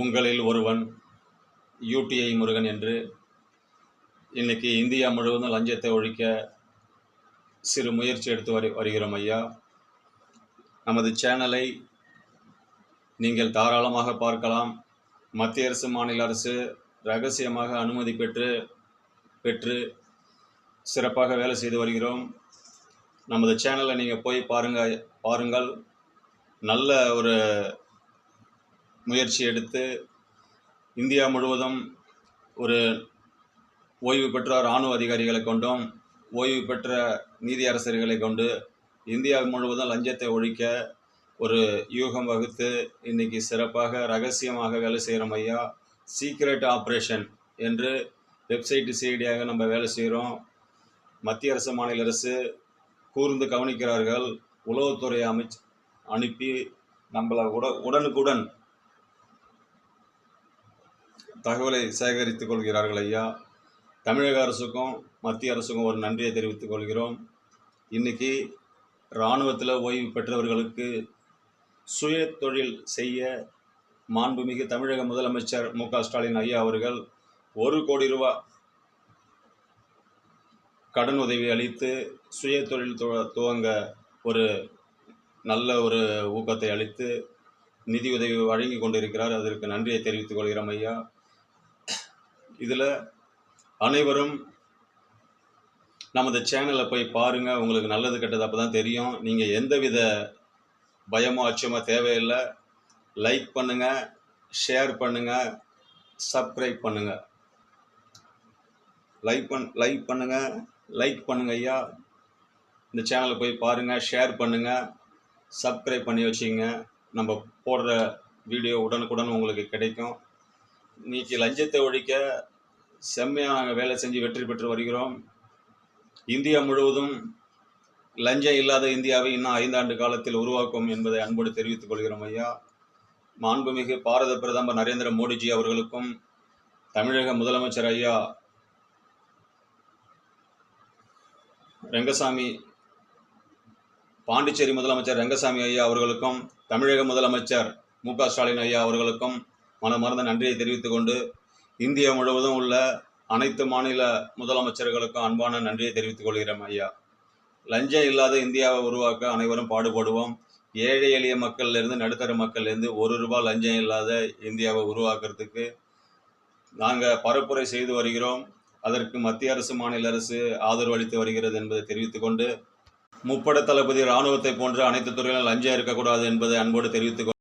உங்களில் ஒருவன் யூடிஐ முருகன் என்று இன்னைக்கு இந்தியா முழுவதும் லஞ்சத்தை ஒழிக்க சிறு முயற்சி எடுத்து வருகிறோம் ஐயா. நமது சேனலை நீங்கள் தாராளமாக பார்க்கலாம். மத்திய அரசு மாநில அரசு ரகசியமாக அனுமதி பெற்று சிறப்பாக வேலை செய்து வருகிறோம். நமது சேனலை நீங்கள் போய் பாருங்கள். நல்ல ஒரு முயற்சி எடுத்து இந்தியா முழுவதும் ஒரு ஓய்வு பெற்ற இராணுவ அதிகாரிகளை கொண்டும் ஓய்வு பெற்ற நீதியரசர்களை கொண்டு இந்தியா முழுவதும் லஞ்சத்தை ஒழிக்க ஒரு யூகம் வகுத்து இன்னைக்கு சிறப்பாக ரகசியமாக வேலை செய்கிறோம் ஐயா. சீக்ரெட் ஆப்ரேஷன் என்று வெப்சைட்டு சிஐடியாக நம்ம வேலை செய்கிறோம். மத்திய அரசு மாநில அரசு கூர்ந்து கவனிக்கிறார்கள். உளவுத்துறை அனுப்பி நம்மளை உடனுக்குடன் தகவலை சேகரித்துக் கொள்கிறார்கள் ஐயா. தமிழக அரசுக்கும் மத்திய அரசுக்கும் ஒரு நன்றியை தெரிவித்துக் கொள்கிறோம். இன்றைக்கி இராணுவத்தில் ஓய்வு பெற்றவர்களுக்கு சுய தொழில் செய்ய மாண்புமிகு தமிழக முதலமைச்சர் மு.க. ஸ்டாலின் ஐயா அவர்கள் 1 கோடி ரூபாய் கடன் உதவி அளித்து சுய தொழில் துவங்க ஒரு நல்ல ஒரு ஊக்கத்தை அளித்து நிதியுதவி வழங்கி கொண்டிருக்கிறார். அதற்கு நன்றியை தெரிவித்துக் கொள்கிறோம் ஐயா. இதில் அனைவரும் நமது சேனலை போய் பாருங்கள். உங்களுக்கு நல்லது கெட்டது அப்போ தான் தெரியும். நீங்கள் எந்தவித பயமோ அச்சமோ தேவையில்லை. லைக் பண்ணுங்கள், ஷேர் பண்ணுங்கள், சப்ஸ்கிரைப் பண்ணுங்கள். லைக் பண்ணுங்கள் ஐயா. இந்த சேனலை போய் பாருங்கள், ஷேர் பண்ணுங்கள், சப்ஸ்கிரைப் பண்ணி வச்சுங்க. நம்ம போடுற வீடியோ உடனுக்குடன் உங்களுக்கு கிடைக்கும். இன்னைக்கு லஞ்சத்தை ஒழிக்க செம்மையாக நாங்கள் வேலை செஞ்சு வெற்றி பெற்று வருகிறோம். இந்தியா முழுவதும் லஞ்சம் இல்லாத இந்தியாவை இன்னும் 5 ஆண்டு காலத்தில் உருவாக்கும் என்பதை அன்போடு தெரிவித்துக் கொள்கிறோம் ஐயா. மாண்புமிகு பாரத பிரதமர் நரேந்திர மோடிஜி அவர்களுக்கும் தமிழக முதலமைச்சர் ஐயா ரங்கசாமி, பாண்டிச்சேரி முதலமைச்சர் ரங்கசாமி ஐயா அவர்களுக்கும் தமிழக முதலமைச்சர் மு.க. ஸ்டாலின் ஐயா அவர்களுக்கும் மனமார்ந்த நன்றியை தெரிவித்துக் கொண்டு இந்தியா முழுவதும் உள்ள அனைத்து மாநில முதலமைச்சர்களுக்கும் அன்பான நன்றியை தெரிவித்துக் கொள்கிறோம் ஐயா. லஞ்சம் இல்லாத இந்தியாவை உருவாக்க அனைவரும் பாடுபடுவோம். ஏழை எளிய மக்கள்லேருந்து நடுத்தர மக்கள்லேருந்து 1 ரூபாய் லஞ்சம் இல்லாத இந்தியாவை உருவாக்குறதுக்கு நாங்கள் பரப்புரை செய்து வருகிறோம். அதற்கு மத்திய அரசு மாநில அரசு ஆதரவு அளித்து வருகிறது என்பதை தெரிவித்துக் கொண்டு, முப்படை தளபதி இராணுவத்தை போன்ற அனைத்து துறையிலும் லஞ்சம் இருக்கக்கூடாது என்பதை அன்போடு தெரிவித்துக்